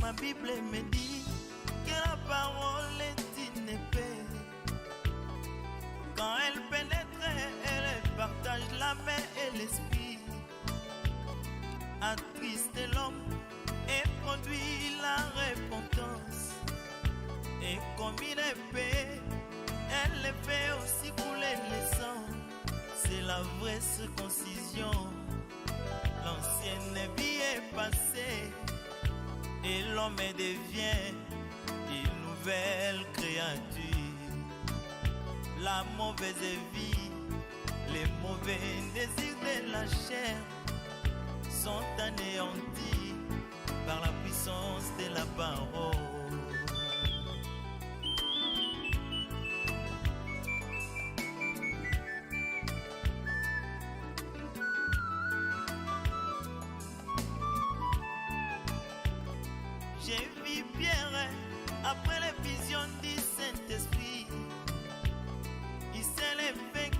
Ma Bible me dit que la parole est une épée. Quand elle pénètre, elle partage l'âme et l'esprit. Attriste l'homme et produit la repentance. Et comme une épée, elle fait aussi couler le sang. C'est la vraie circoncision. L'ancienne vie est passée. Et l'homme devient une nouvelle créature. La mauvaise vie, les mauvais désirs de la chair sont anéantis par la puissance de la parole. J'ai vu Pierre après les visions du Saint-Esprit. Il s'est levé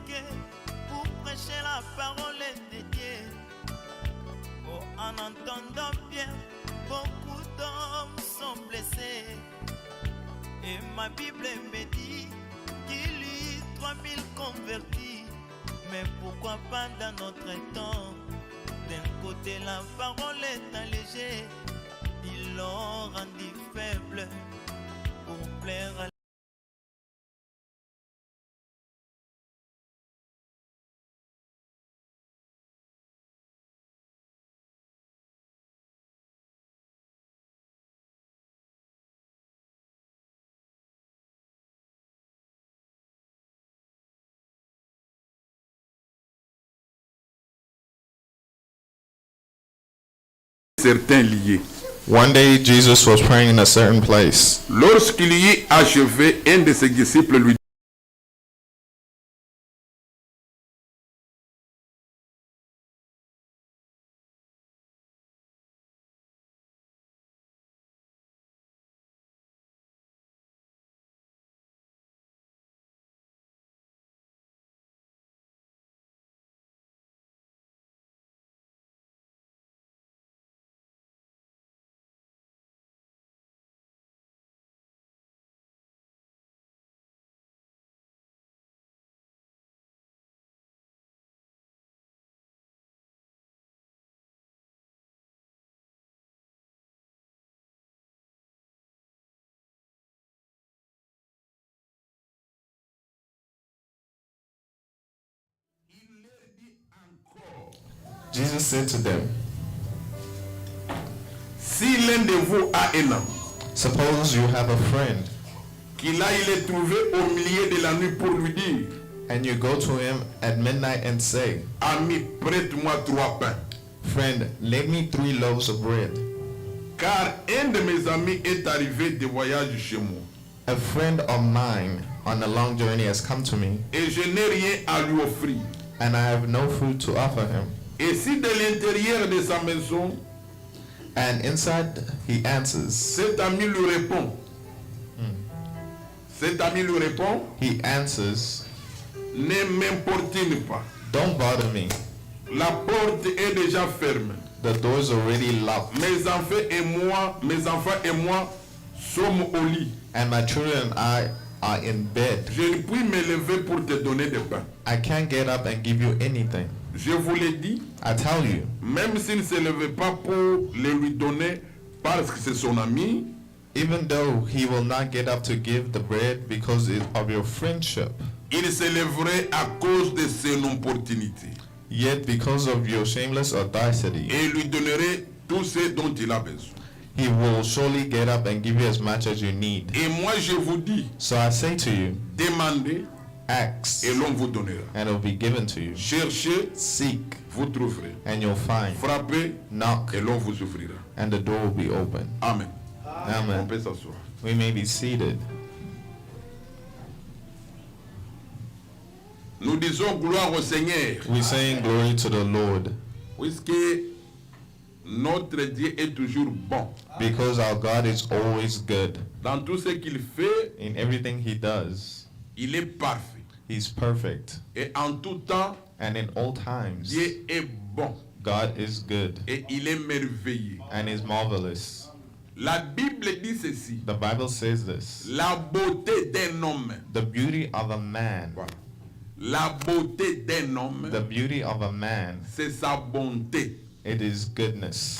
pour prêcher la parole de Dieu. Oh, en entendant Pierre, beaucoup d'hommes sont blessés. Et ma Bible me dit qu'il y eut 3000 convertis. Mais pourquoi pas dans notre temps? D'un côté la parole est allégée, ils l'ont rendu faible pour plaire à certains liés. One day Jesus was praying in a certain place. Lorsqu'il y eut achevé, un de ses disciples lui dit: Jesus said to them, si l'un de vous a un ami, suppose you have a friend, qu'il aille le trouver au milieu de la nuit pour lui dire: and you go to him at midnight and say, ami, prête-moi 3 pains, friend, lend me 3 loaves of bread. car un de mes amis est arrivé de voyage chez moi. A friend of mine on a long journey has come to me, Et je n'ai rien à lui offrir. and I have no food to offer him. Et si de l'intérieur de sa maison, And inside he answers, cet ami lui répond, cet ami lui répond, he answers, ne m'importune pas. don't bother me. La porte est déjà fermée. The door's already locked, Mes enfants et moi sommes au lit. and my children and I are in bed. Je ne puis me lever pour te donner des pains. I can't get up and give you anything. Je vous l'ai dit, I tell you, même s'il ne se levait pas pour le lui donner parce que c'est son ami, even though he will not get up to give the bread because of your friendship, il se lèverait à cause de son opportunité yet because of your shameless audacity, et lui donnerait tout ce dont il a besoin. he will surely get up and give you as much as you need. Et moi je vous dis, So I say to you, demandez ask, et l'on vous donnera. and it will be given to you. Cherchez, Seek, vous trouverez. and you'll find. Frappez Knock, et l'on vous ouvrira. and the door will be open. Amen. On Amen. peut s'asseoir. We may be seated. Nous disons gloire au Seigneur, We sing glory to the Lord, puisque Notre Dieu est toujours bon. Because our God is always good. Dans tout ce qu'il fait, In everything he does, il est parfait. he's perfect. Et en tout temps, And in all times, Dieu est bon. God is good Et il est merveilleux. and is marvelous. La Bible dit ceci. The Bible says this. La beauté d'un homme. The beauty of a man, Voilà. La beauté d'un homme, the beauty of a man, c'est sa bonté. it is goodness.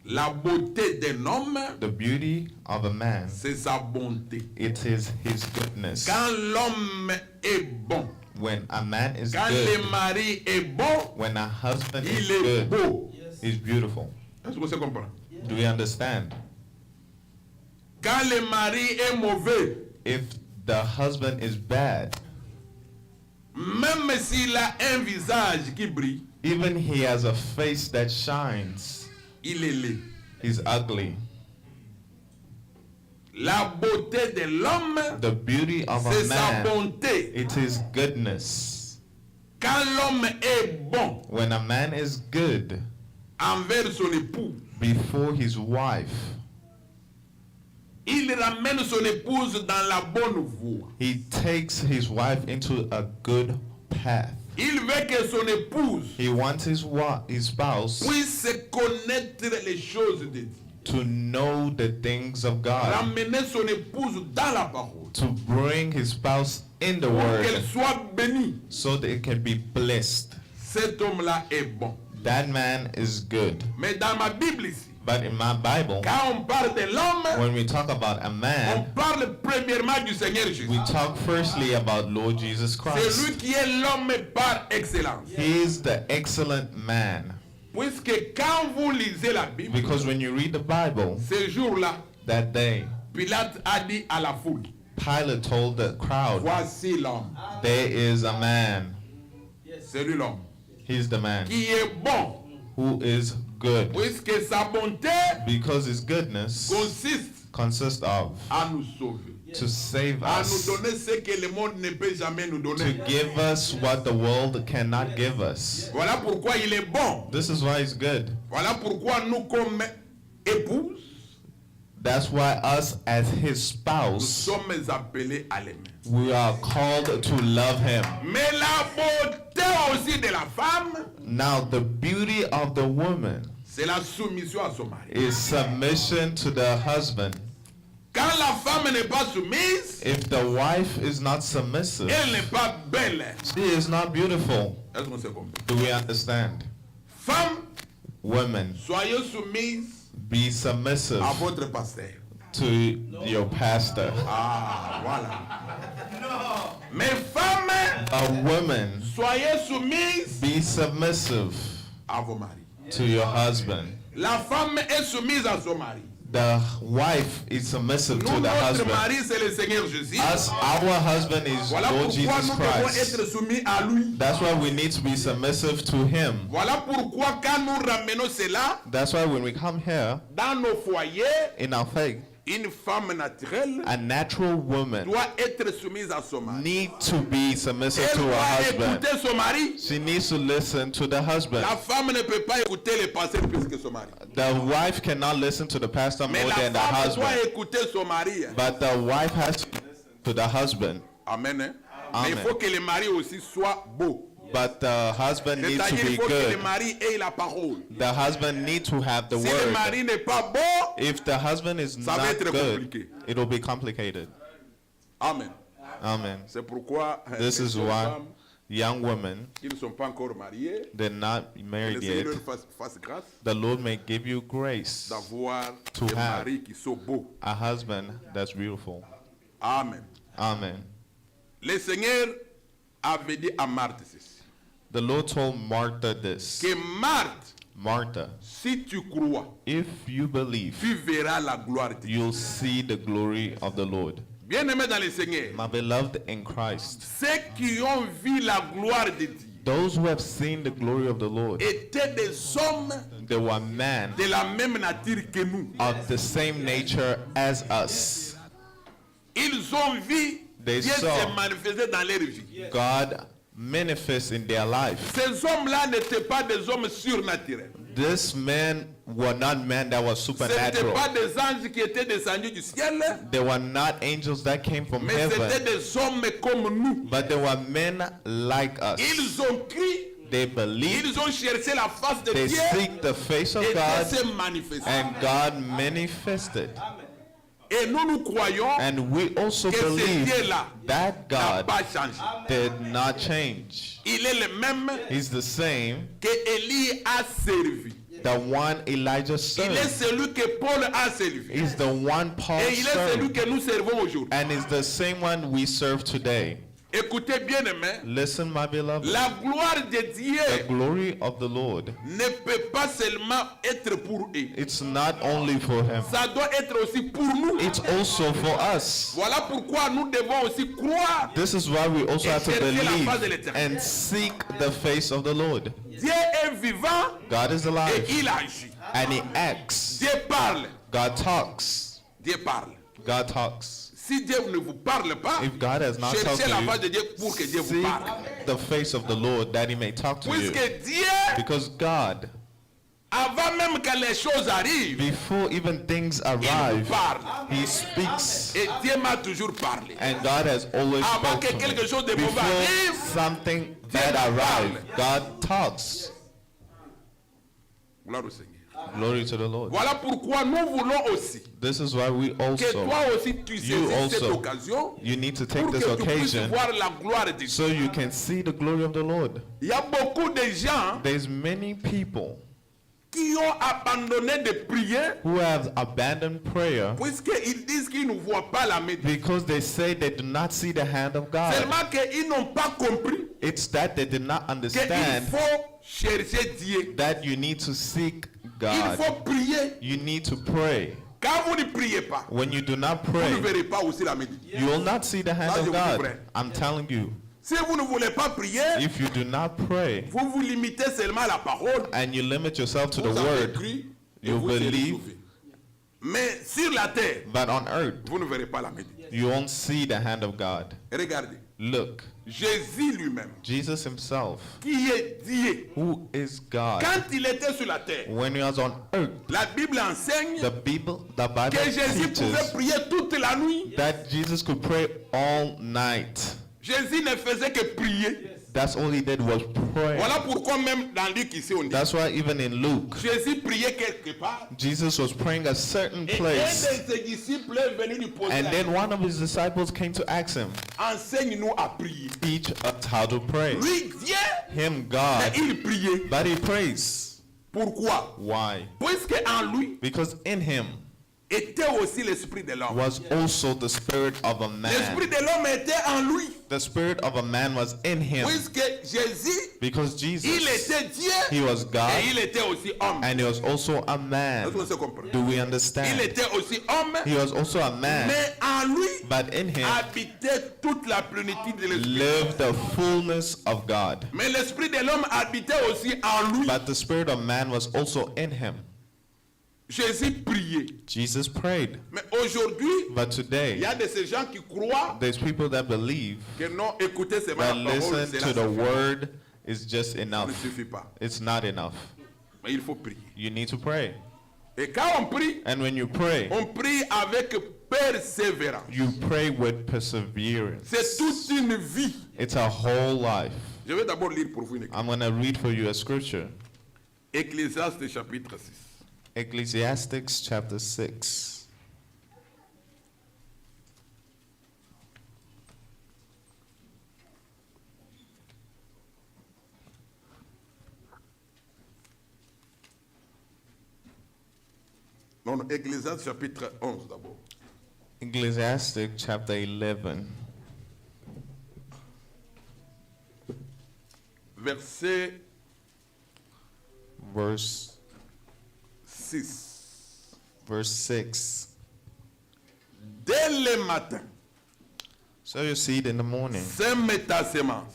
La beauté d'un homme, The beauty of a man, c'est sa bonté. it is his goodness. Quand l'homme est bon, When a man is quand le good, mari est bon, when a husband is il est good, beau. he's beautiful. Est-ce que vous comprenez? Do we understand? Quand le mari est mauvais, If the husband is bad, même s'il a un visage qui brille, even he has a face that shines, il est laid. he's ugly. La beauté de l'homme, The beauty of c'est a sa man, bonté. it is goodness. Quand l'homme est bon When a man is good envers son époux, before his wife, il ramène son épouse dans la bonne voie. he takes his wife into a good path. Il veut que son épouse He wants his spouse puisse connaître les choses de Dieu. to know the things of God, Ramener son épouse dans la parole. to bring his spouse in the Pour qu'elle word soit bénie. so that it can be blessed. Cet homme-là est bon. That man is good. Mais dans ma Bible ici, But in my Bible, quand on parle de l'homme, when we talk about a on man, parle premièrement du Seigneur Jésus. we talk firstly about Lord Jesus C'est Christ. lui qui est l'homme par excellence. He is the excellent man. Puisque quand vous lisez la Bible, Because when you read the Bible, ce jour-là, that day, Pilate a dit à la foule, Pilate told the crowd, voici l'homme. there is a man. C'est lui l'homme. He's the man Qui est bon. who is good. Puisque sa bonté Because his goodness consists of à nous sauver. to save À nous us, donner ce que le monde ne peut jamais nous to donner. give us what the world cannot give us. Voilà pourquoi il est bon. This is why he's good. Voilà pourquoi nous comme épouses, That's why us as his nous spouse, sommes appelés à l'aimer. we are called to love him. Mais la beauté aussi de la femme, Now the beauty of the woman c'est la soumission à son mari. is submission to the husband. Quand la femme n'est pas soumise, If the wife is not submissive, elle n'est pas belle. she is not beautiful. Est-ce qu'on s'est compris? Do we understand? Femme, Women, soyez soumises be submissive à votre pasteur. to your pastor. Ah, voilà. Mais femme, A woman, soyez soumises be submissive à vos maris. to your husband. La femme est soumise à son mari. The wife is submissive Nous, to the notre husband. mari, c'est le Seigneur Jésus. Us, our husband is Voilà Lord pourquoi Jesus nous devons Christ. être soumis à lui. That's why we need to be submissive to him. Voilà pourquoi quand nous ramenons cela That's why when we come here dans nos foyers, in our faith, une femme naturelle a natural woman doit être soumise à son mari. need to be submissive Elle to her doit husband. écouter son mari. She needs to listen to the husband. La femme ne peut pas écouter le pasteur plus que son mari. The wife cannot listen to the pastor Mais more la than the femme doit husband. écouter son mari. But the wife has to listen to the husband. Amen. Hein? Amen. Mais il faut que le mari aussi soit beau. But the husband needs to C'est-à-dire be il faut que le good. mari ait la parole. The husband needs to have the Si le word. mari n'est pas beau, If the husband is ça va not être good, compliqué. it'll be complicated. Amen. Amen. C'est pourquoi This les is jeunes why femmes young women, qui ne sont pas encore mariés, they're not que le married Seigneur yet. leur fasse grâce The Lord may give you grace d'avoir To des have. maris qui sont beaux. a husband that's beautiful. Amen. Amen. Le Seigneur avait dit à Marthe ceci. The Lord told Martha this. Que Marthe, Martha, si tu crois, if you believe, tu verras la gloire de Dieu. you'll see the glory of the Lord. Bien-aimé dans le Seigneur, My beloved in Christ, ceux qui ont vu la gloire de Dieu those who have seen the glory of the Lord, étaient des hommes they were men de la même nature que nous. of the same nature as us. Ils ont vu They Dieu saw se manifester dans leur vie. God manifest in their life. Ces hommes-là n'étaient pas des hommes surnaturels. These men were not men that were Ce n'étaient supernatural. pas des anges qui étaient descendus du ciel, They were not angels that came from mais c'était heaven, des hommes comme nous. but they were men like us. Ils ont cru, They believed, ils ont cherché la face de they Dieu seek the face of et Dieu God, s'est manifesté. and God manifested. Et nous croyons And we also que ce believe Dieu-là that n'a God pas changé. did not change. Il est le même He's the same, que Élie a servi. the one Elijah Il est served. celui que Paul a servi. He's the one Paul Et il est celui served. que nous servons aujourd'hui. And is the same one we serve today. Écoutez bien, aimé. Listen, my beloved. La gloire de The Dieu glory of the Lord, ne peut pas seulement être pour eux. it's not only for him, Ça doit être aussi pour nous. it's also for us. Voilà pourquoi nous devons aussi croire. This is why we also have to chercher la believe face de l'Éternel. and seek the face of the Lord. Dieu est vivant God is et alive il agit. and he acts. Dieu parle. God talks. Dieu parle. God talks. Si Dieu ne vous parle pas, If God has not talked cherchez la face to de Dieu pour que Dieu you, vous seek parle. the face of the Lord that he may talk to you. Puisque Dieu, Because God, avant même que les choses arrivent, before even things il vous arrive, parle. he speaks. Et Dieu m'a toujours parlé. And God has always Avant que spoken. quelque chose de mauvais Before arrive, something bad Dieu arrives, parle. God talks. Gloire au Seigneur. Glory to the Lord. Voilà pourquoi nous voulons aussi This is why we que also, toi aussi tu you saisisses cette also, occasion you need to take pour que this tu puisses occasion voir la gloire de Dieu. so you can see the glory of the Lord. Il y a beaucoup de gens There's many people qui ont abandonné de prier who have abandoned prayer puisqu'ils disent qu'ils ne voient pas la main de Dieu. because they say they do not see the hand of God. Seulement qu'ils n'ont pas compris It's that they did not qu'il understand faut chercher Dieu. that you need to seek Il God. faut prier. You need to pray. Quand vous ne priez pas, When you do not vous ne pray, verrez pas aussi la main de Dieu. you will not see the hand Ça, je of vous dis God. vrai. I'm telling you, Si vous ne voulez pas prier, if you do not pray vous vous limitez seulement à la parole. and you limit yourself to the Vous avez word, cru et you vous serez believe. sauvés. Mais sur la terre, but on earth, vous ne verrez pas la main de Dieu. you won't see the hand of God. Regardez, Look, Jésus lui-même, Jesus himself, qui est Dieu, who is God, quand il était sur la terre, when he was on earth, la Bible enseigne the Bible que Jésus pouvait teaches prier toute la nuit. that Jesus could pray all night. Jésus ne faisait que prier. That's all he did was pray. Voilà pourquoi même dans Luc ici on dit, That's why even in Luke, Jésus priait quelque part. Jesus was praying a certain Et un place. de ses disciples est venu lui poser And la then question. one of his disciples came to ask him, Enseigne-nous à prier. teach us how to pray. Lui, Dieu, Him, mais God, il priait. but he prays. Pourquoi? Why? Puisque en lui Because in him était aussi l'esprit de l'homme. was also the spirit of a L'esprit man. de l'homme était en lui. The spirit of a man was in him. Puisque Jésus, Because il Jesus, était Dieu he was et God il était aussi homme. and he was also a man. Est-ce qu'on se comprend? Do we Il understand? était aussi homme, He was also a man, mais en lui but in him habitait toute la plénitude de l'esprit. lived the fullness of God. Mais l'esprit de l'homme habitait aussi en lui. But the spirit of man was also in him. Jésus priait. Jesus prayed. Mais aujourd'hui, But il today, y a de ces gens qui croient there's people that believe que non, écouter seulement that la parole, listen cela to the suffit. word is just Ça ne enough. suffit pas. It's not enough. Mais il faut prier. You need to pray. Et quand on prie, And when you pray, on prie avec persévérance. you pray with perseverance. C'est toute une vie. It's a whole life. Je vais d'abord lire pour vous une I'm going to read for you a scripture. Ecclésiaste chapitre 6. Ecclesiastes chapter 6. Non, non, Ecclésiaste chapitre 11 d'abord. Ecclesiastes chapter 11. Verset Verse 6. 6. Dès le matin, Sow your seed in the morning, sème ta sémence.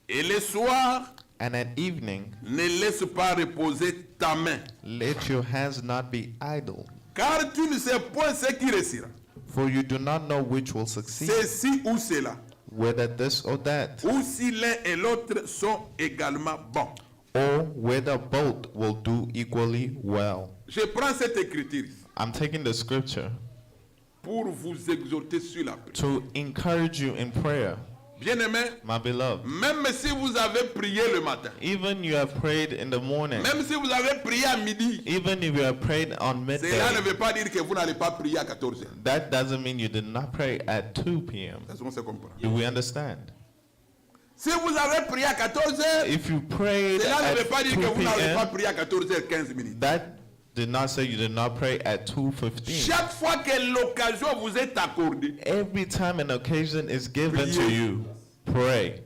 Et le soir, and at evening ne laisse pas reposer ta main. let your hands not be idle, Car tu ne sais point ce qui réussira. for you do not know which will succeed, Ceci ou cela. whether this or that, ou si l'un et l'autre sont également bons. or whether both will do equally well. Je prends cette écriture ici I'm taking the scripture pour vous exhorter sur la prière. to encourage you in prayer, Bien-aimé, my beloved. même si vous avez prié le matin, Even you have prayed in the morning, même si vous avez prié à midi, even if you have prayed on cela ne midday, veut pas dire que vous n'allez pas prier à 14 heures. that doesn't mean you did not pray at 2 p.m. Est-ce qu'on se comprend? Do we understand? Si vous avez prié à 14 heures, If you prayed cela ne at veut pas dire 2 que vous n'allez pas p.m., prier à 14h15 minutes. that did not say you did not pray at 2:15. Chaque fois que l'occasion vous est accordée, Every time an occasion is given to Priez. you, pray.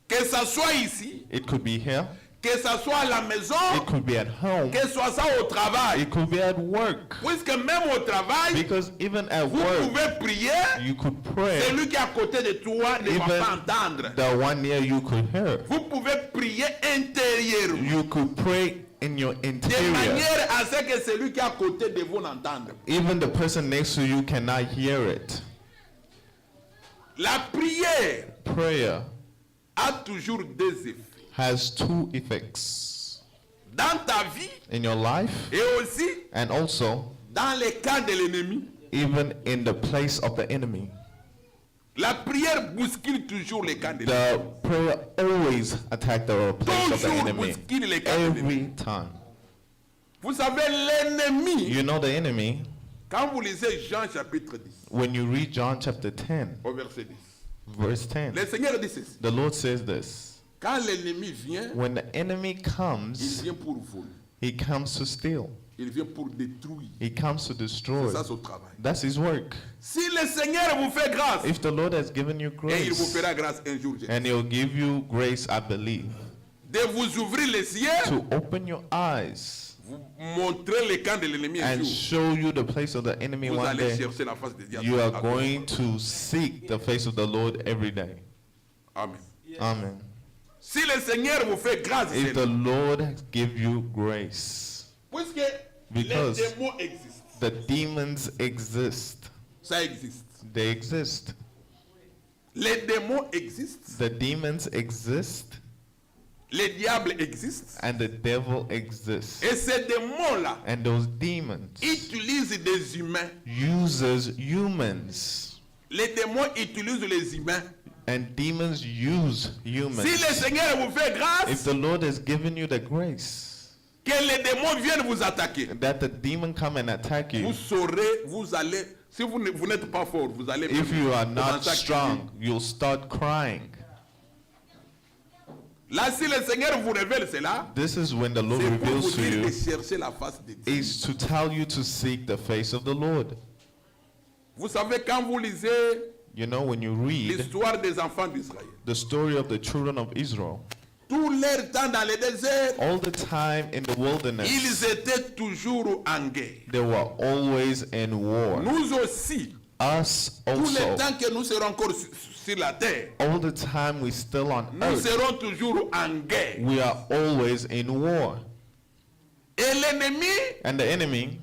que ça soit ici, It could be here, que ça soit à la maison, it could be at home, que ce soit ça au travail. it could be at work. Puisque même au travail, Because even at vous work, pouvez prier, you could pray. celui qui est à côté de toi ne va Even pas entendre. the one near you could hear. Vous pouvez prier intérieurement, You could pray in your de interior. manière à ce que celui qui est à côté de vous n'entende. Even the person next to you cannot hear it. La prière Prayer a toujours deux effets. has two effects Dans ta vie in your life et aussi and also dans les cas de l'ennemi. even in the place of the enemy. La prière bouscule toujours les camps de l'ennemi. The prayer always attack the place of the Toujours enemy. bouscule les camps de l'ennemi. Every time. Vous savez, l'ennemi, You know the enemy, quand vous lisez Jean chapitre 10, when you read John chapter 10, au verset 10, verse 10, le Seigneur dit ceci. the Lord says this. Quand l'ennemi vient, When the enemy il comes, vient pour voler. he comes to steal. Il vient pour détruire. He comes to C'est destroy. ça son travail. That's his work. Si le Seigneur vous fait grâce, If the Lord has given you et il vous grace, fera grâce un jour, and he'll give you grace, I believe, de vous ouvrir les yeux, to open your eyes vous montrer les camps de l'ennemi un and jour, show you the place of the enemy vous one allez day, chercher la face de Dieu. you are going to seek the face of the Lord every day. Amen. Amen. Si le Seigneur vous fait grâce, If c'est the Lord has give you grace, puisque Because les démons existent. the demons exist. Ça existe. They exist. Les démons existent. The demons exist Les diables existent. and the devil exists. Et ces démons-là And those demons utilisent des humains. uses humans. Les démons utilisent les humains. And demons use humans. Si le Seigneur vous fait If grâce, the Lord has given you the grace, que les démons viennent vous attaquer, that the demon come and attack you, vous saurez, vous allez, si vous n'êtes pas fort, vous allez if you are not commencer à crier. strong, you'll start crying. Là, si le Seigneur vous révèle cela, This is when the Lord c'est pour reveals vous to dire de you, chercher la face de Dieu. is to tell you to seek the face of the Lord. Vous savez, quand vous lisez You know, when you read l'histoire des enfants d'Israël, the story of the children of Israel, tout leur temps dans le désert, all the time in the ils wilderness, étaient toujours en guerre. they were always in war. Nous aussi, Us tout le also, temps que nous serons encore sur la terre, all the time we still on nous earth, serons toujours en guerre. we are always in war. Et l'ennemi, And the enemy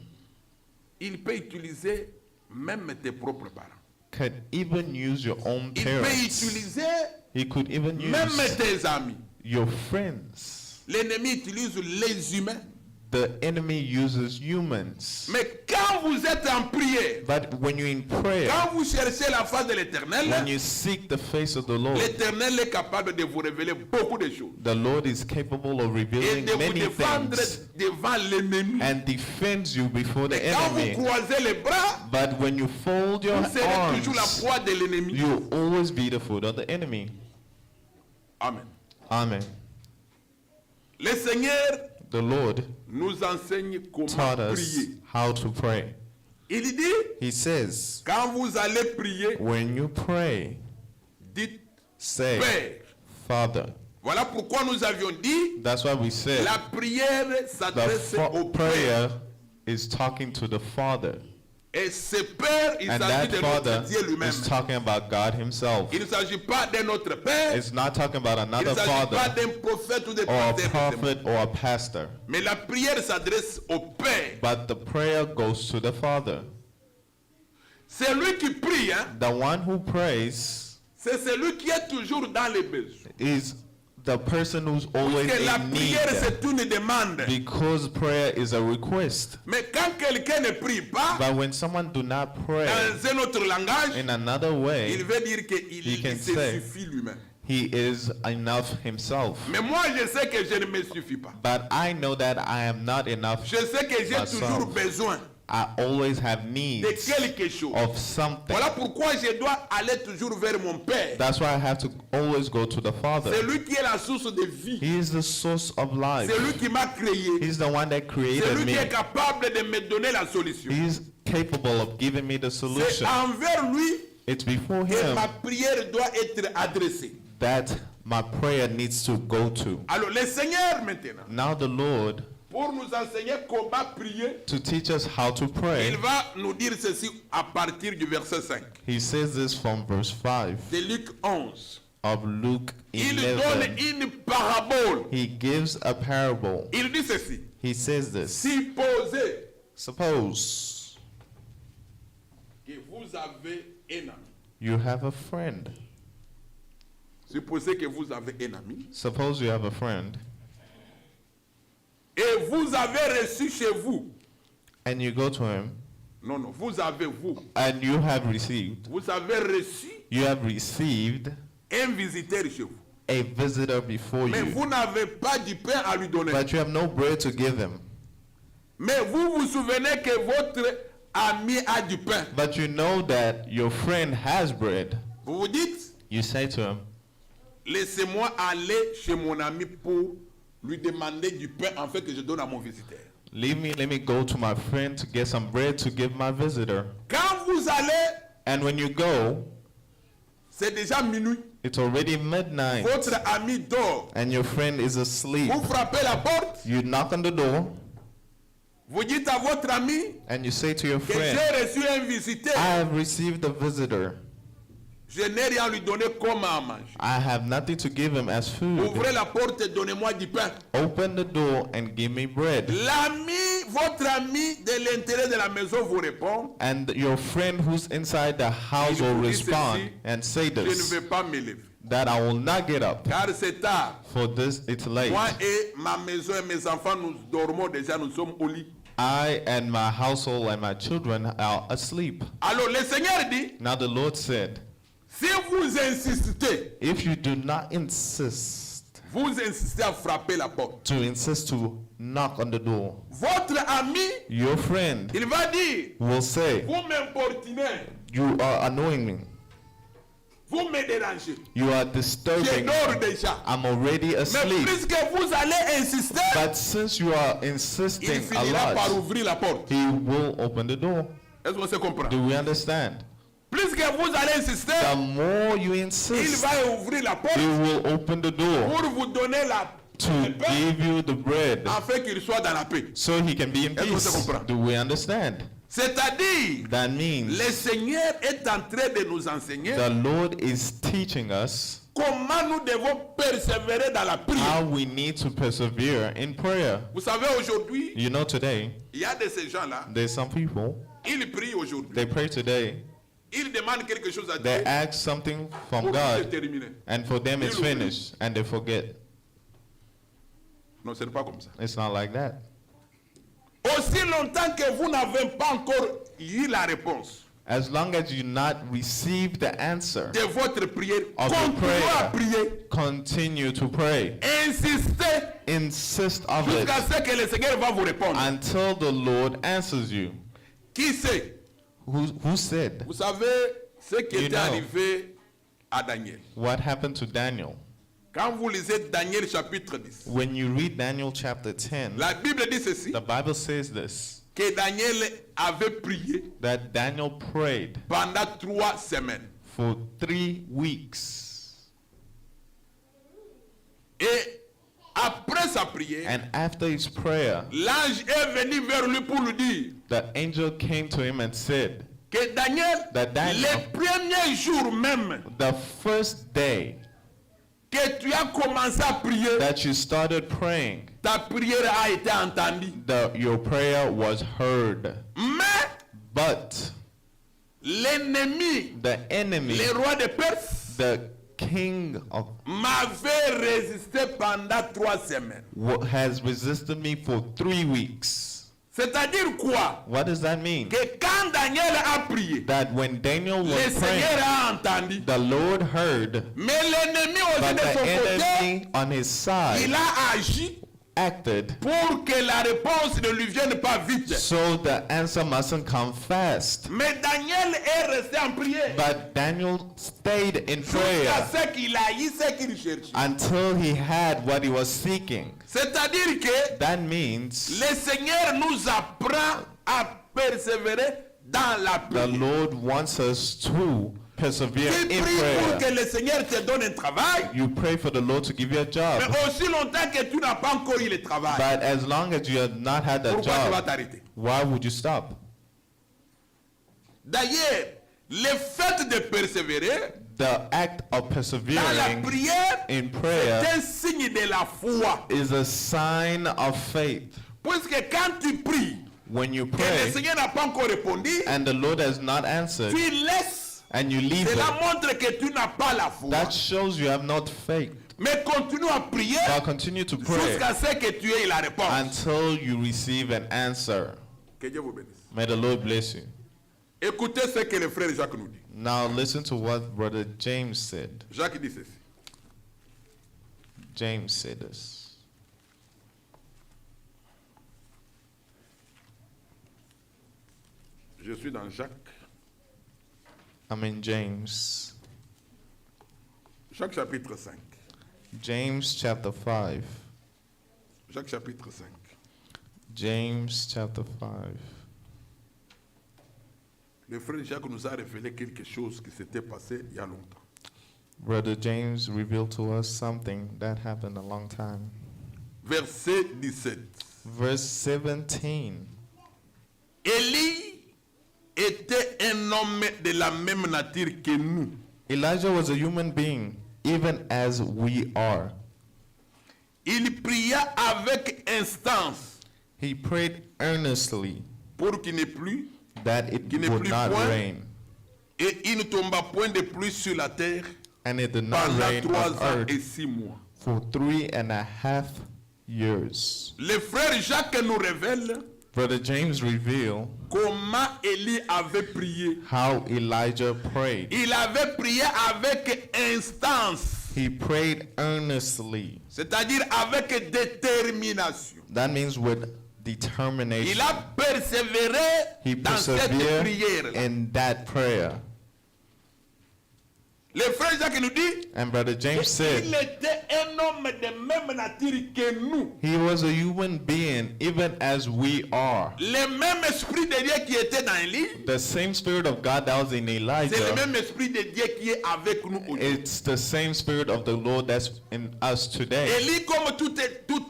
il peut utiliser même tes propres parents. could even use your own Il peut parents. utiliser He could even même use tes amis. your friends. L'ennemi utilise les humains. The enemy uses humans. Mais quand vous êtes en prière, But when you're in prayer, quand vous cherchez la face de l'Éternel, when you seek the face of the Lord, l'Éternel est capable de vous révéler beaucoup de choses. the Lord is capable of Et revealing de vous many défendre things devant l'ennemi. and defends you before the Mais quand vous enemy. croisez les bras, But when you fold your vous serez toujours la arms, proie de l'ennemi. you'll always be the foot of the enemy. Amen. Amen. Le Seigneur The Lord nous enseigne comment taught us prier. how to pray. Il dit, He says, quand vous allez prier, when you pray, dites say, Père. Father. Voilà pourquoi nous avions dit, That's why we said la prière the s'adresse au Père. prayer is talking to the Father. Et ce Père, il And s'agit that de Father notre Dieu lui-même. is talking about God Himself. Il ne s'agit pas d'un autre Père, It's not talking about il ne another s'agit pas father d'un prophète ou d'un or a pasteur. prophet or a pastor. Mais la prière s'adresse au Père. But the prayer goes to the Father. C'est lui qui prie, hein? The one who prays, c'est celui qui est toujours dans les besoins. is the person who's always Parce que la in need. prière, c'est une demande. Because prayer is a request. Mais quand quelqu'un ne prie pas, But when someone do not pray dans un autre langage, in another way, il veut dire qu'il he can se say, suffit lui-même. he is enough himself. Mais moi, je sais que je ne me suffis pas. But I know that I am not enough. Je sais que j'ai toujours besoin I always have de needs quelque chose. of something. Voilà pourquoi je dois aller toujours vers mon Père. That's why I have to always go to the Father. C'est lui qui est la source de vie. He is the source of life. C'est lui qui m'a créé. He's the one that C'est created lui qui est me. capable de me donner la solution. He's capable of giving me the C'est solution. envers lui It's before que him ma prière doit être adressée. that my prayer needs to go to. Alors le Seigneur maintenant, Now the Lord, pour nous enseigner comment prier, to teach us how to il pray, va nous dire ceci à partir du verset 5 he says this from verse 5 de Luc 11. of Luke Il donne 11. une parabole. He gives a parable. Il dit ceci. He says this. Supposez Suppose que vous avez un ami. you have a friend. Supposez que vous avez un ami. Suppose you have a friend Et vous avez reçu chez vous. and you go to him Non, non, vous avez vous. and you have received, Vous avez reçu you have received un visiteur chez vous. a visitor before Mais you, vous n'avez pas du pain à lui donner. but you have no bread to give him. Mais vous vous souvenez que votre ami a du pain. But you know that your friend has bread. Vous vous dites, You say to him, laissez-moi aller chez mon ami pour lui demander du pain en fait que je donne à mon visiteur. let me go to my friend to get some bread to give my visitor. Quand vous allez, And when you go, c'est déjà minuit. it's already midnight Votre ami dort. and your friend is asleep. Vous frappez la porte. You knock on the door Vous dites à votre ami and you say to your que friend, j'ai reçu un visiteur. I have received a visitor. Je n'ai rien à lui donner comme à manger. I have nothing to give him as food. Ouvrez la porte et donnez-moi du pain. Open the door and give me bread. L'ami, votre ami de l'intérieur de la maison vous répond, And your friend who's inside the house Il will vous dit respond ceci, and say je ne this, vais pas me lever. that I will not get up, Car c'est tard. for this it's late. Moi et ma maison et mes enfants, nous dormons déjà, nous sommes au lit. I and my household and my children are asleep. Alors le Seigneur dit, Now the Lord said, si vous insistez, if you do not insist vous insistez à frapper la porte. to knock on the door, Votre ami, your friend il va dire, will say, vous m'importunez, you are annoying me. vous me dérangez. You are Je disturbing me. dors déjà. I'm already Mais asleep. puisque vous allez insister, But since you are il insisting a finira par lot, ouvrir la porte. he will open the door. Est-ce qu'on se comprend? Do we understand? Plus que vous allez insister, The more you il insist, va ouvrir la porte he will open the door pour vous donner to le pain give you the bread afin qu'il soit dans la paix. so he can be in Est-ce qu'on se peace. comprend? Do we understand? C'est-à-dire, That means le Seigneur est en train de nous enseigner the Lord is teaching us comment nous devons persévérer dans la prière. how we need to persevere in prayer. Vous savez, aujourd'hui, You know, today, il y a de ces gens-là, there's some people, ils prient aujourd'hui. they pray today, Ils demandent quelque chose à they Dieu ask something from pour que c'est God, terminé. and for them it's finished, and they forget. Non, ce n'est pas comme ça. It's not like that. Aussi longtemps que vous n'avez pas encore eu la réponse As long as you not receive the answer, de votre prière, Of your continuez à prayer. prier. continue to pray. Insistez Insist of it jusqu'à ce que le Seigneur va vous répondre. until the Lord answers you. Qui sait? Who said? Vous savez ce qui You était know. arrivé à Daniel. What happened to Daniel? Quand vous lisez Daniel chapitre 10, When you read Daniel chapter 10, la Bible dit ceci, the Bible says this, que Daniel avait prié that Daniel prayed pendant 3 semaines. for 3 weeks. Et après sa prière, And after his prayer, l'ange est venu vers lui pour lui dire the angel came to him and said, que Daniel, That Daniel- le premier jour même the first day que tu as commencé à prier, that you started praying, ta prière a été entendue. your prayer was heard. Mais But l'ennemi, the enemy, le roi de Perse, the king of m'avait résisté pendant 3 semaines. has resisted me for 3 weeks. C'est-à-dire quoi? What does that mean? Que quand Daniel a prié, That when Daniel le was Seigneur praying, a entendu. the Lord heard, Mais l'ennemi aussi but de son the côté, enemy on his side il a agi acted pour que la réponse ne lui vienne pas vite. so the answer mustn't come fast. Mais Daniel est resté en prière But Daniel stayed in jusqu'à prayer ce qu'il a eu ce qu'il cherchait. until he had what he was seeking. C'est-à-dire que That means le Seigneur nous apprend à persévérer dans la the prière. Lord wants us to persevere Tu in pries pour que prayer. le Seigneur te donne un travail, You pray for the Lord to give you a job. mais aussi longtemps que tu n'as pas encore eu le travail. But as long as you have not had a Pourquoi tu vas job, t'arrêter? why would you stop? D'ailleurs, le fait de persévérer The act of dans la persevering prière in est prayer un signe de la foi. is a sign of faith. Puisque quand tu pries, When you et le pray Seigneur n'a pas encore répondu, and the Lord has not answered tu laisses. and you leave Cela it, montre que tu n'as pas la foi. that shows you have not faith. Mais continue à prier But continue to pray jusqu'à ce que tu aies la réponse. until you receive an answer. Que Dieu vous bénisse. May the Lord bless you. Écoutez ce que le frère Jacques nous dit. Now listen to what Brother James said. Jacques dit ceci. James said this. Je suis dans Jacques. I'm in James. Jacques chapitre 5. James chapter 5. Jacques chapitre 5. James chapter 5. Le frère Jacques nous a révélé quelque chose qui s'était passé il y a longtemps. Brother James revealed to us something that happened a long time. Verset 17. Verse 17. Élie était un homme de la même nature que nous. Elijah was a human being, even as we are. Il pria avec instance He prayed earnestly pour qu'il n'ait plus that it Qu'il ne would plût not point. rain, et il ne tomba point de pluie sur la terre and it did not pendant rain 3 on ans earth et 6 mois. for 3.5 years. Le frère Jacques nous révèle Brother James revealed comment Élie avait prié. how Elijah prayed. Il avait prié avec instance, He prayed earnestly. c'est-à-dire avec détermination. That means with Il determination. a persévéré He dans cette persevered prière. in that prayer. Le frère Jacques nous dit And Brother James qu'il said était un homme de même nature que nous. he was a human being, even as we are. Le même esprit de Dieu qui était dans Élie, The same Spirit of God that was in c'est le Elijah, même esprit de Dieu qui est avec nous aujourd'hui. it's the same Spirit of the Lord that's in us today. Élie, comme tout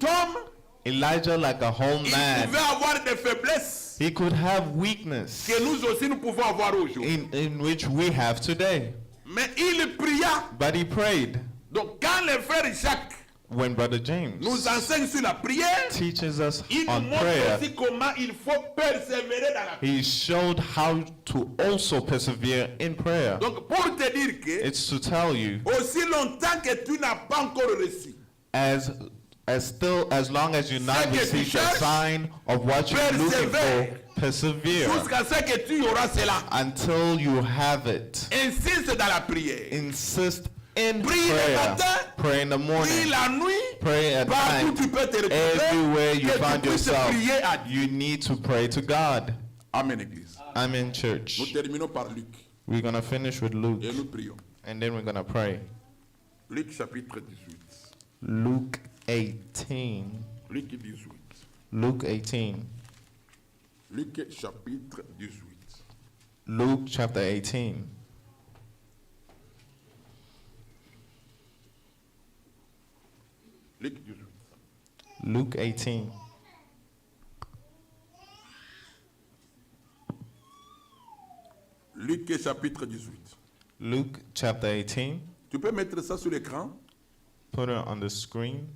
homme, Elijah, like a whole il man, pouvait avoir des faiblesses he could have weakness que nous aussi nous pouvons avoir aujourd'hui. in which we have today. Mais il pria. But he prayed. Donc quand le frère Jacques When Brother James nous enseigne sur la prière, teaches us il nous on montre prayer, aussi comment il faut persévérer dans la prière. he showed how to also persevere in prayer. Donc pour te dire que It's to tell you, aussi longtemps que tu n'as pas encore reçu as long as you not Ce que tu received a cherches, sign of what you're looking persevère. for, persevere jusqu'à ce que tu auras cela. until you have it. Insiste dans la prière. Insist in Prie le prayer. matin, Pray in the prie morning. la nuit, Pray at partout night. tu peux te retrouver, Everywhere you que tu find puisses yourself, prier à Dieu. you need to pray to God. Amen, Église. I'm in church. Nous terminons par Luc We're going to finish with Luke, et nous prions. and then we're going to pray. Luc chapitre 18. Luke 18. Luc 18. Luke 18. Luc chapitre 18. Luke chapter 18. Luc 18. Luke 18. Luc chapitre 18. Luke chapter 18. Tu peux mettre ça sur l'écran? Put it on the screen.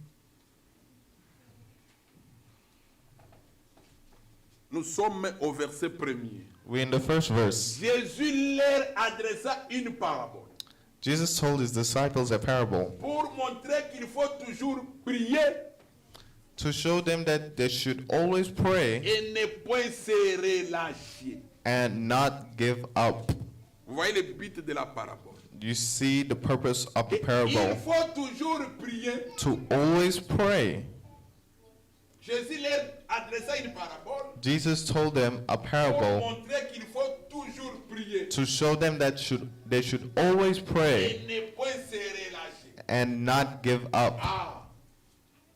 Nous sommes au verset 1er. We're in the first verse. Jésus leur adressa une parabole. Jesus told his disciples a parable pour montrer qu'il faut toujours prier to show them that they should always pray et ne point se relâcher. and not give up. Vous voyez le but de la parabole. You see the purpose of the Il parable, faut toujours prier. to always pray. Jésus leur adressa une parabole Jesus told them a pour parable montrer qu'il faut toujours prier to show them that they should always pray et ne point se relâcher. and not give up. Ah,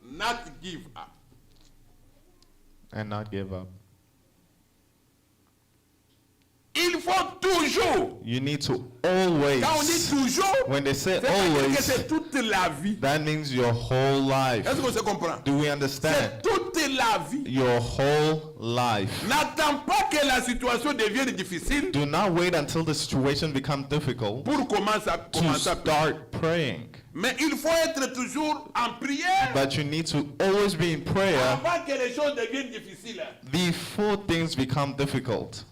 not give up. And not give up. Il faut toujours. You need to always. Quand on dit toujours, When they say c'est-à-dire que always, c'est toute la vie. that means your whole life. Est-ce qu'on se comprend? Do we C'est understand? toute la vie. Your whole life. N'attends pas que la situation devienne difficile Do not wait until the situation becomes difficult pour commencer à to prier. start praying. Mais il faut être toujours en prière But you need to always be in prayer avant que les choses deviennent difficiles. before things become difficult.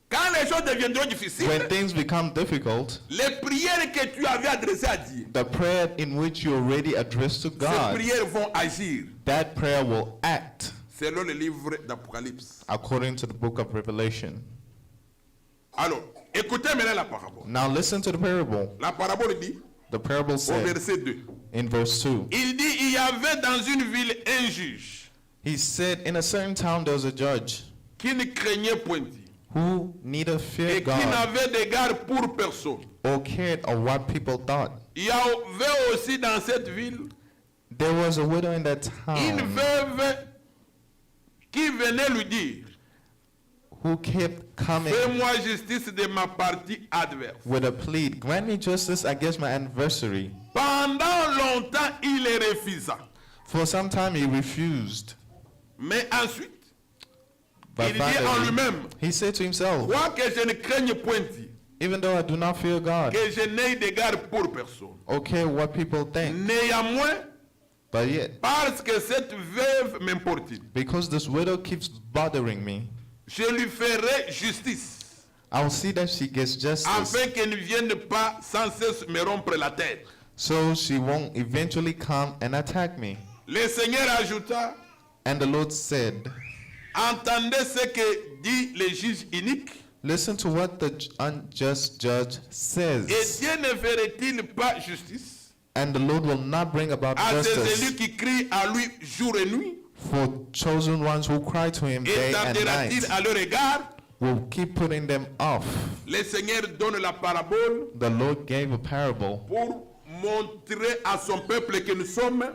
Quand les choses deviendront difficiles, When things become difficult, les prières que tu avais adressées à Dieu, the prayer in which you already addressed to ces God, prières vont agir that prayer will act selon le livre d'Apocalypse. according to the book of Revelation. Alors, écoutez maintenant la parabole. Now listen to the parable. La parabole dit, The parable au said verset 2, in verse 2, il dit, il y avait dans une ville un juge he said, in a certain town there was a judge qui ne craignait point Dieu who neither et feared qui God n'avait d'égard pour personne. or cared of what people thought. Il y avait aussi dans cette ville There was a widow in that une town veuve qui venait lui dire, who kept coming fais-moi justice de ma partie adverse. with a plea, grant me justice against my adversary. Pendant longtemps, il refusa. For some time he refused. Mais ensuite, But il dit en finally, lui-même, he said to himself, quoique je ne craigne point Dieu, even though I do not fear God que je n'ai d'égard pour personne. or care what people think, Néanmoins, but yet, parce que cette veuve m'importune, because this widow keeps bothering me, je lui ferai justice, I'll see that she gets justice, afin qu'elle ne vienne pas sans cesse me rompre la tête. so she won't eventually come and attack me. Le Seigneur ajouta, And the Lord said, entendez ce que dit le juge inique, listen to what the unjust judge et says. Dieu ne ferait-il pas justice And the Lord will not bring about à ces justice élus qui crient à lui jour et nuit, for chosen ones who cry to him et day and tardera-t-il night. à leur égard? Will keep putting them off. Le Seigneur donne la parabole The Lord gave a parable pour montrer à son peuple que nous sommes.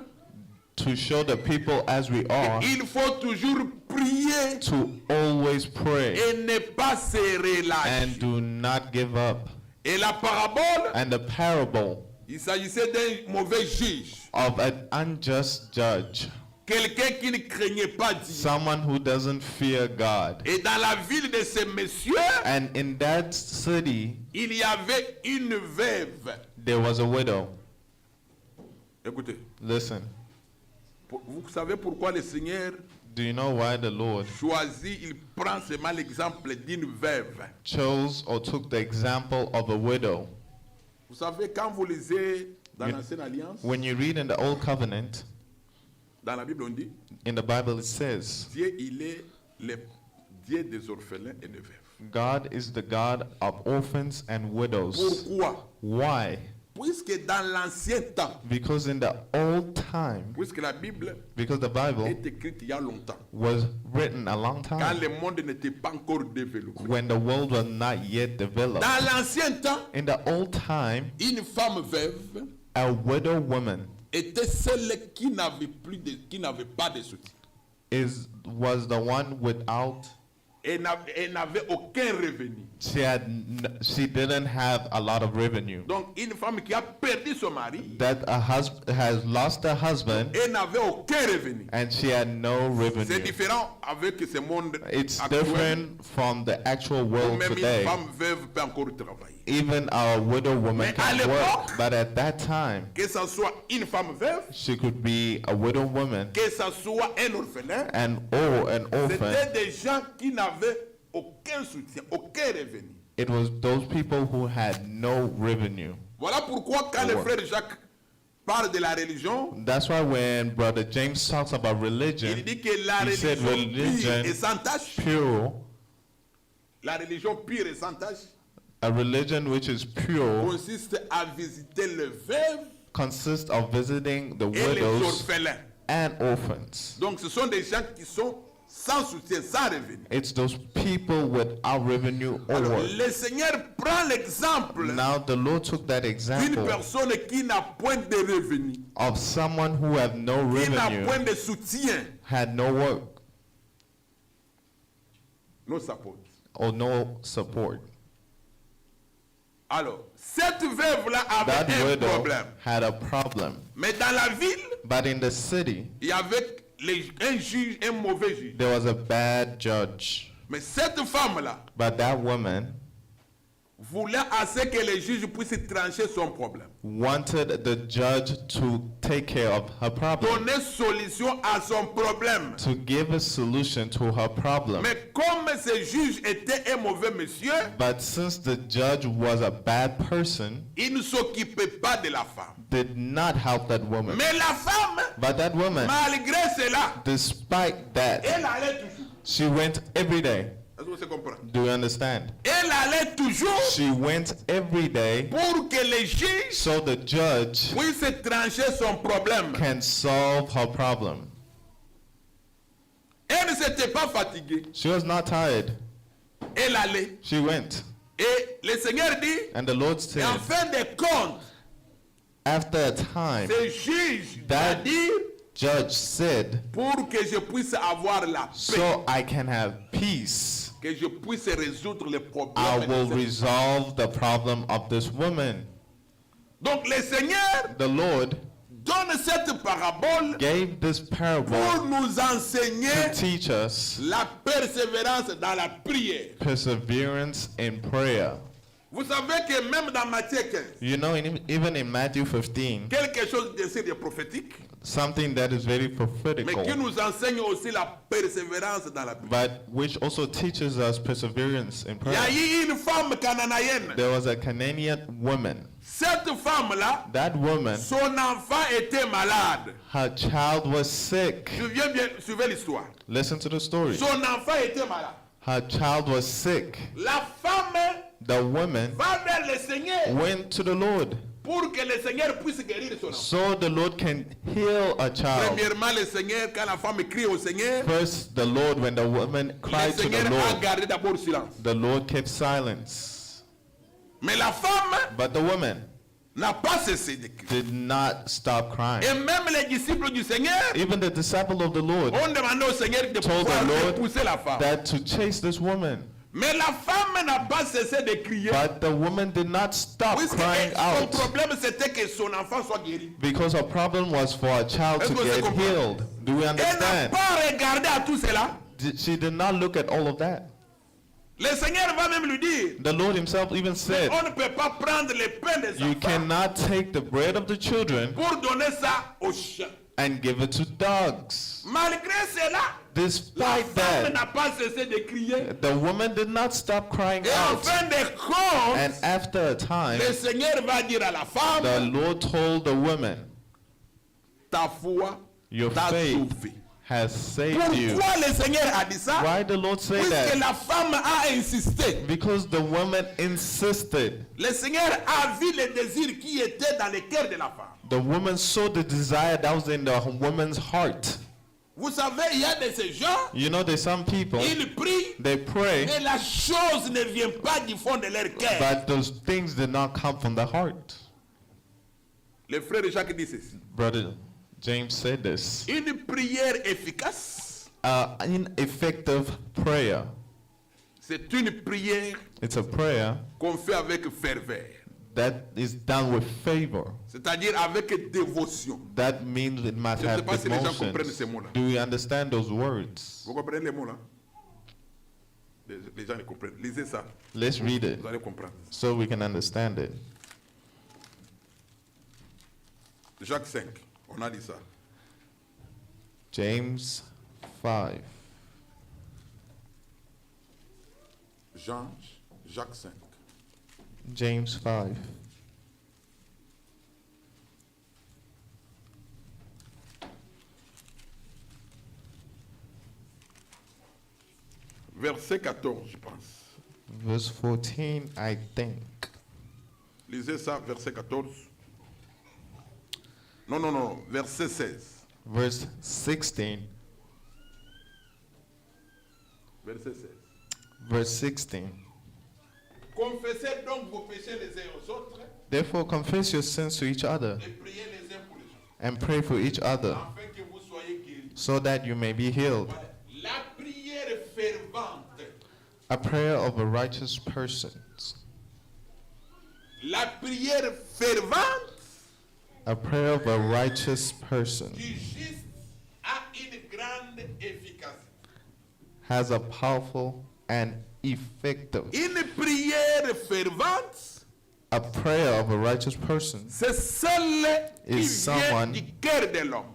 to show the people as we are Il faut toujours prier to always pray et ne pas se relâcher. and do not give up. Et la parabole, And the parable il s'agissait d'un mauvais juge, of an unjust judge, quelqu'un qui ne craignait pas Dieu. someone who doesn't fear God. Et dans la ville de ces messieurs, And in that city, il y avait une veuve. there was a widow. Écoutez, Listen, vous savez pourquoi le Seigneur do you know why the Lord choisit, il prend seulement l'exemple d'une veuve. chose or took the example of a widow? Vous savez, quand vous lisez dans You- l'Ancienne Alliance, When you read in the Old Covenant, dans la Bible on dit, in the Bible it says, Dieu, il est le Dieu des orphelins et des veuves. God is the God of orphans and widows. Pourquoi? Why? Puisque dans l'ancien temps, Because in the old time, puisque la Bible because the Bible est écrite il y a longtemps, was written a long quand time, le monde n'était pas encore développé. when the world was not yet developed. Dans l'ancien temps, In the old time, une femme veuve a widow woman était celle qui n'avait qui n'avait pas de soutien. was the one without. Elle n'avait aucun revenu. She didn't have a lot of revenue. Donc une femme qui a perdu son mari, That a husband has lost a husband elle n'avait aucun revenu. and she had no C'est revenue. différent avec ce monde It's actuel. different from the actual Où world même une today. femme veuve peut encore travailler. Even a widow woman Mais à can l'époque, work, but at that time, Que ce soit une femme veuve, she could be a widow woman que ce soit un orphelin, or an orphan. c'était des gens qui n'avaient aucun soutien, aucun revenu. It was those people who had no revenue. Voilà pourquoi quand le Or- frère Jacques parle de la religion, That's why when Brother James talks about il religion, dit que la he said religion pure religion et sans tache, pure, la religion pure et sans tache a religion which is pure, consiste à visiter les veuves consists of visiting the et les widows orphelins. and orphans. Donc ce sont des gens qui sont sans soutien, sans revenu. It's those people without revenue or Alors work. le Seigneur prend l'exemple Now the Lord took that d'une example personne qui n'a point de revenu, of someone who had no qui n'a revenue, point de soutien, had no work no support. or no support. Alors, cette veuve-là That avait un widow problème. had a problem. Mais dans la ville, But in the city, il y avait un juge, un mauvais juge. there was a bad judge. Mais cette femme-là But that woman voulait assez que les juges puissent trancher son problème. wanted the judge to take care of her problem, Donner solution à son problème. to give a solution to her problem. Mais comme ce juge était un mauvais monsieur, But since the judge was a bad person, il ne s'occupait pas de la femme. did not help that woman. Mais la femme, But that woman, malgré cela, despite that, elle allait toujours. she went every day. Est-ce que vous comprenez? Do you understand? Elle allait toujours She went every day pour que les juges so the judge puissent trancher son problème. can solve her problem. Elle ne s'était pas fatiguée. She was not tired. Elle allait. She went. Et le Seigneur dit, And the Lord et said, en fin de compte, after a time, ce juge va that dire, judge said, pour que je puisse avoir la paix, so I can have peace, que je puisse résoudre les I problèmes. will de cette- resolve the problem of this woman. Donc le Seigneur The Lord donne cette parabole gave this pour parable nous to enseigner teach us la persévérance dans la prière. perseverance in prayer. Vous savez que même dans Matthieu 15, You know, even in Matthew 15, quelque chose de prophétique, something that is very mais qui prophetical, nous enseigne aussi la persévérance dans la prière. but which also teaches us perseverance in Il y a prayer. eu une femme cananéenne. There was a Canadian woman. Cette femme-là, That woman, son enfant était malade. her child was sick. Suivez l'histoire. Listen to the story. Son enfant était malade. Her child was sick. La femme The woman va vers le Seigneur went to the Lord pour que le Seigneur puisse guérir son enfant. so the Lord can heal a child. Premièrement, le Seigneur, quand la femme crie au Seigneur, First, the Lord, when the woman le cried to Seigneur the a Lord, gardé d'abord silence. the Lord kept silence. Mais la femme But the woman n'a pas cessé de crier. did not stop crying. Et même les disciples du Seigneur Even the disciple of the Lord ont demandé au Seigneur de told pouvoir the Lord repousser la femme. that to chase this woman. Mais la femme n'a pas cessé de crier. But the woman did not stop Puisque crying son out problème c'était que son enfant soit guéri. because her problem was for a child to Est-ce que get vous comprenez? healed. Do we Elle n'a understand? pas regardé à tout cela. She did not look at all of that. Le Seigneur va même lui dire, The Lord himself even said, on ne peut pas prendre le pain des you enfants cannot take the bread of the children pour donner ça aux chiens. and give it to dogs. Malgré cela, la Despite femme that, n'a pas cessé de crier. the woman did not stop crying Et en out. fin de compte, And after a time, le Seigneur va dire à la the femme, Lord told the woman, ta foi your t'a faith sauvé. has saved you. Pourquoi le Seigneur a dit ça? Why the Lord say Puisque that? la femme a insisté. Because the woman insisted. Le Seigneur a vu le désir qui était dans le cœur de la femme. The woman saw the desire that was in the woman's heart. Vous savez, il y a de ces gens, You know, there's some people, ils prient, they pray, mais la chose ne vient pas du fond de leur cœur. but those things did not come from the heart. Le frère Jacques dit ceci. Brother James said this. Une prière efficace, Ineffective prayer. c'est une prière It's a prayer qu'on fait avec ferveur. that is done with favor. C'est-à-dire avec dévotion. That means it must Je ne sais have pas si les gens comprennent ces emotions. mots-là. Do we understand those words? Vous comprenez les mots là? Les gens les comprennent. Lisez ça. Let's read it Vous allez comprendre. so we can understand it. Jacques 5, on a dit ça. James 5. Jacques 5. James 5. Verset 14, je pense. Verse 14, I think. Lisez ça, verset 14. Non, verset 16. Verse 16. Verset 16. Verse 16. Confessez donc vos péchés les uns aux autres Therefore, confess your sins to each other et priez les uns pour les autres, and pray for each other afin que vous soyez guéris. so that you may be healed. La prière fervente. A prayer of a righteous person. La prière fervente A prayer of a righteous person du juste a une grande efficacité. has a powerful and effective. Une prière fervente, A prayer of a righteous person c'est celle qui Is vient someone- du cœur de l'homme.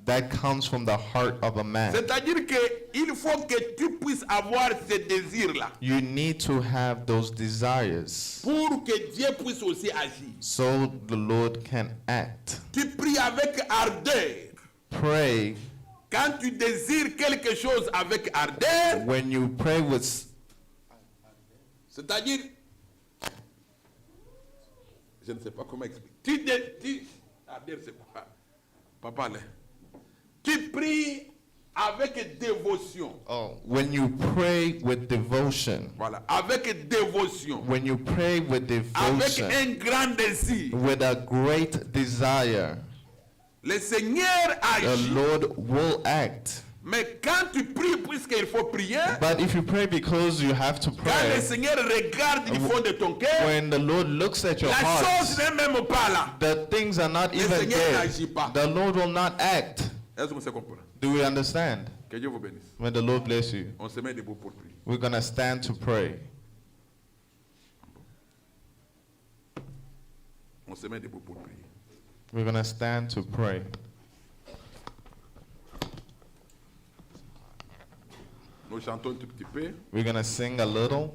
that comes from the heart of a man. C'est-à-dire qu'il faut que tu puisses avoir ce désir-là You need to have those desires pour que Dieu puisse aussi agir. so the Lord can act. Tu pries avec ardeur. Pray Quand tu désires quelque chose avec ardeur, when you pray with c'est-à-dire, je ne sais pas comment expliquer. Ardeur c'est quoi? Papa, là. Tu pries avec dévotion. when you pray with devotion. Voilà, avec dévotion. When you pray with Avec devotion, un grand désir. with a great desire, Le Seigneur the agit. Lord will act. Mais quand tu pries, puisqu'il faut prier, But if you pray because you have to quand le pray, Seigneur regarde du fond de ton cœur, when the Lord looks at your la chose heart, n'est même pas là. the things are not Le even Seigneur there. n'agit pas. The Lord will not act. Est-ce que vous comprenez? Do we understand? Que Dieu vous bénisse. May the Lord bless you. On se met debout pour prier. We're going to stand to pray. On se met debout pour prier. We're going to stand to pray. Nous chantons un tout petit peu. We're going to sing a little.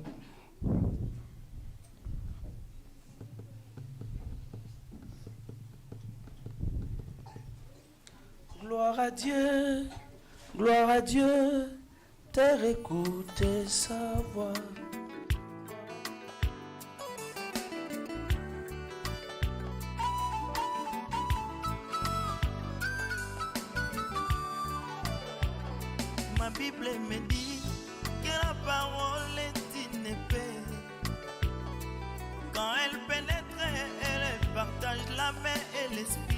Gloire à Dieu, terre écoute sa voix. Ma Bible me dit que la parole est une épée. Quand elle pénètre, elle partage la main et l'esprit.